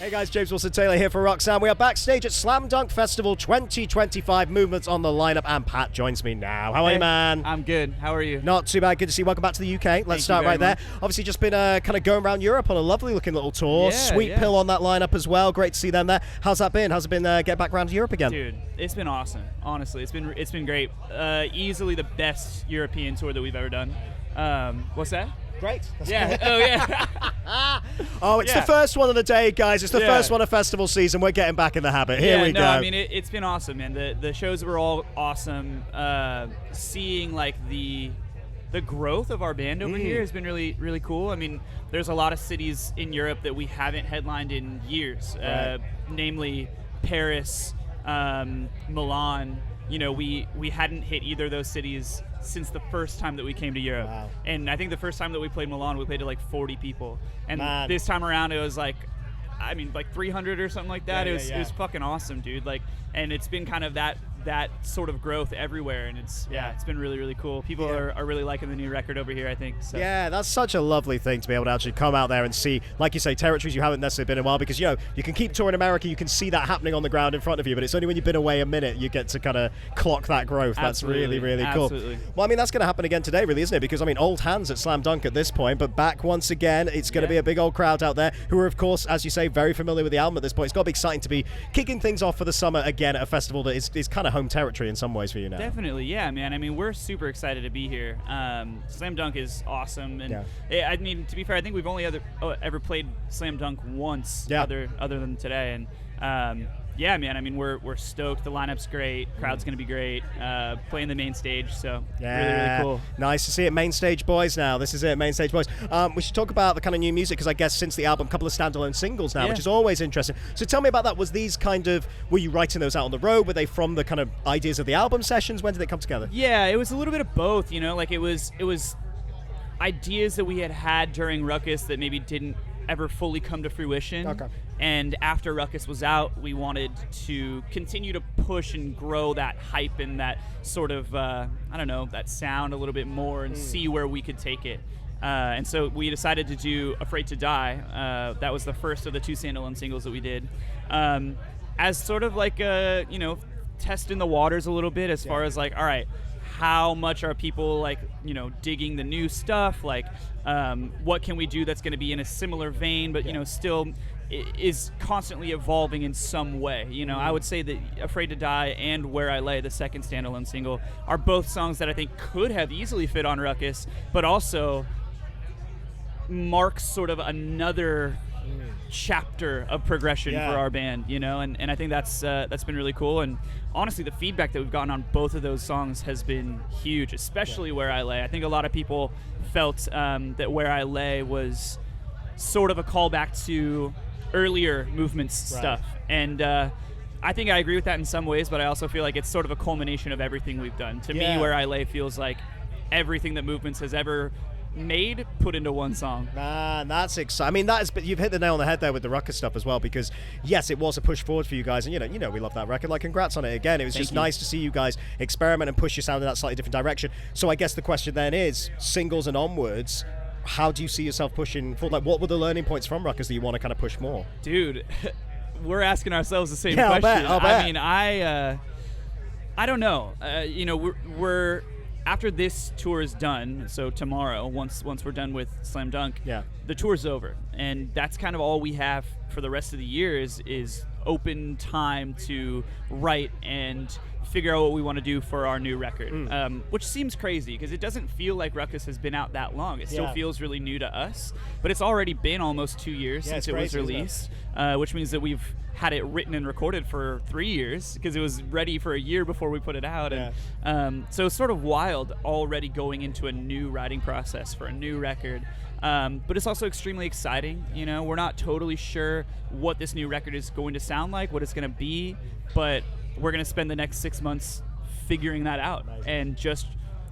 Hey guys, James Wilson-Taylor here for RUCKUS. We are backstage at Slam Dunk Festival 2025. Movements on the lineup, and Pat joins me now. How are you, man? I'm good. How are you? Not too bad. Good to see you. Welcome back to the UK. Let's start right there. Obviously, just been kind of going around Europe on a lovely looking little tour. Sweet Pill on that lineup as well. Great to see them there. How's that been? How's it been get back around to Europe again? Dude, it's been awesome. Honestly, it's been great. Easily the best European tour that we've ever done. What's that? Great. Yeah. Oh, yeah. Oh, it's the first one of the day, guys. It's the first one of festival season. We're getting back in the habit. Here we go. I mean, it's been awesome, man. The shows were all awesome. Seeing like the growth of our band over here has been really, really cool. I mean, there's a lot of cities in Europe that we haven't headlined in years, namely Paris, Milan. You know, we hadn't hit either of those cities since the first time that we came to Europe. Wow. And I think the first time that we played Milan, we played to like 40 people. And Man. This time around, it was like, I mean, like 300 or something like that. Yeah, it was fucking awesome, dude. Like, and it's been kind of that sort of growth everywhere, and it's been really, really cool. People are really liking the new record over here, I think. So. Yeah, that's such a lovely thing to be able to actually come out there and see, like you say, territories you haven't necessarily been in a while, because, you know, you can keep touring America, you can see that happening on the ground in front of you, but it's only when you've been away a minute you get to kind of clock that growth. That's really, really cool. Absolutely. Well, I mean, that's going to happen again today, really, isn't it? Because, I mean, old hands at Slam Dunk at this point, but back once again. It's going to be a big old crowd out there who are, of course, as you say, very familiar with the album at this point. It's got to be exciting to be kicking things off for the summer again at a festival that is kind of home territory in some ways for you now. Definitely, yeah, man. I mean, we're super excited to be here. Slam Dunk is awesome, and I mean, to be fair, I think we've only ever played Slam Dunk once, other than today, and yeah, man. I mean, we're stoked. The lineup's great. Crowd's gonna be great. Playing the main stage, so really, really cool. Nice to see it. Main stage boys now. This is it, main stage boys. We should talk about the kind of new music, because I guess since the album, a couple of standalone singles now, which is always interesting. So tell me about that. Were you writing those out on the road? Were they from the kind of ideas of the album sessions? When did they come together? Yeah, it was a little bit of both. You know, like it was ideas that we had during RUCKUS that maybe didn't ever fully come to fruition. Okay. And after RUCKUS was out, we wanted to continue to push and grow that hype and that sort of, I don't know, that sound a little bit more and see where we could take it. And so we decided to do Afraid to Die. That was the first of the 2 standalone singles that we did. As sort of like a, you know, testing the waters a little bit as far as like, all right, how much are people like, you know, digging the new stuff? Like, what can we do that's going to be in a similar vein, but, you know, still is constantly evolving in some way. You know, I would say that Afraid to Die and Where I Lay, the second standalone single, are both songs that I think could have easily fit on RUCKUS, but also marks sort of another chapter of progression for our band, you know, and I think that's been really cool. And honestly, the feedback that we've gotten on both of those songs has been huge, especially Where I Lay. I think a lot of people felt that Where I Lay was sort of a callback to earlier Movements stuff, and I think I agree with that in some ways, but I also feel like it's sort of a culmination of everything we've done. To me, Where I Lay feels like everything that Movements has ever made put into one song. Man, that's exciting. I mean, you've hit the nail on the head there with the RUCKUS stuff as well, because yes, it was a push forward for you guys, and you know we love that record. Like, congrats on it again. It was just nice to see you guys experiment and push your sound in that slightly different direction. So I guess the question then is, singles and onwards, how do you see yourself pushing forward? Like, what were the learning points from RUCKUS that you want to kind of push more? Dude, we're asking ourselves the same question. I'll bet. I mean, I don't know. You know, we're after this tour is done, so tomorrow, once we're done with Slam Dunk, the tour's over, and that's kind of all we have for the rest of the year is open time to write and figure out what we want to do for our new record, which seems crazy because it doesn't feel like RUCKUS has been out that long. It still feels really new to us, but it's already been almost 2 years since it was released, which means that we've had it written and recorded for 3 years because it was ready for a year before we put it out. And so it's sort of wild already going into a new writing process for a new record. But it's also extremely exciting. You know, we're not totally sure what this new record is going to sound like, what it's going to be, but we're going to spend the next 6 months figuring that out and just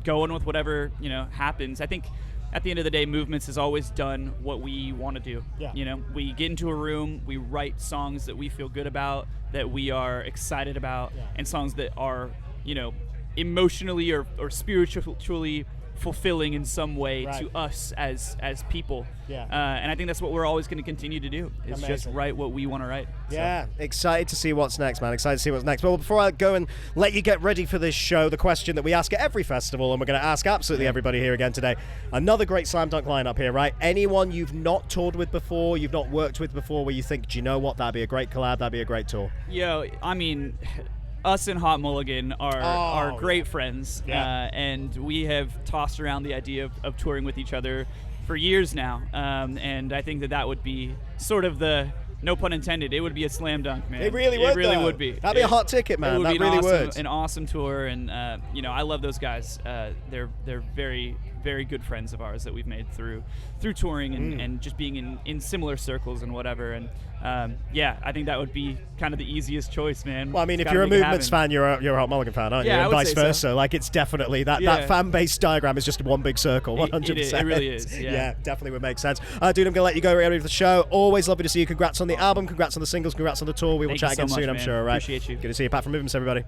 going with whatever, you know, happens. I think at the end of the day, Movements has always done what we want to do. You know, we get into a room, we write songs that we feel good about, that we are excited about, and songs that are, you know, emotionally or spiritually fulfilling in some way Right. to us as people. Yeah. And I think that's what we're always going to continue to do, is just Amazing. write what we want to write. Yeah, excited to see what's next, man. Excited to see what's next. Well, before I go and let you get ready for this show, the question that we ask at every festival, and we're going to ask absolutely everybody here again today, another great Slam Dunk lineup here, right? Anyone you've not toured with before, you've not worked with before, where you think, do you know what, that'd be a great collab, that'd be a great tour? Yo, I mean, us and Hot Mulligan are great friends, and we have tossed around the idea of touring with each other for years now, and I think that would be sort of the, no pun intended, it would be a slam dunk, man. It really would. It really would be. That'd be a hot ticket, man. It would That be really would. an awesome tour, and I love those guys. They're very, very good friends of ours that we've made through touring and just being in similar circles and whatever. And I think that would be kind of the easiest choice, man. Well, I mean, if you're a Movements fan, you're a Hot Mulligan fan, aren't you? Yeah, and I would vice say versa. so. Like, it's definitely that fan base diagram is just one big circle, 100%. It really is. Yeah. Definitely would make sense. Dude, I'm going to let you go ready for the show. Always lovely to see you. Congrats on the album, congrats on the singles, congrats on the tour. We will Thank chat you so again soon, much, I'm man. sure. Right? Appreciate you. Good to see you. Pat from Movements, everybody.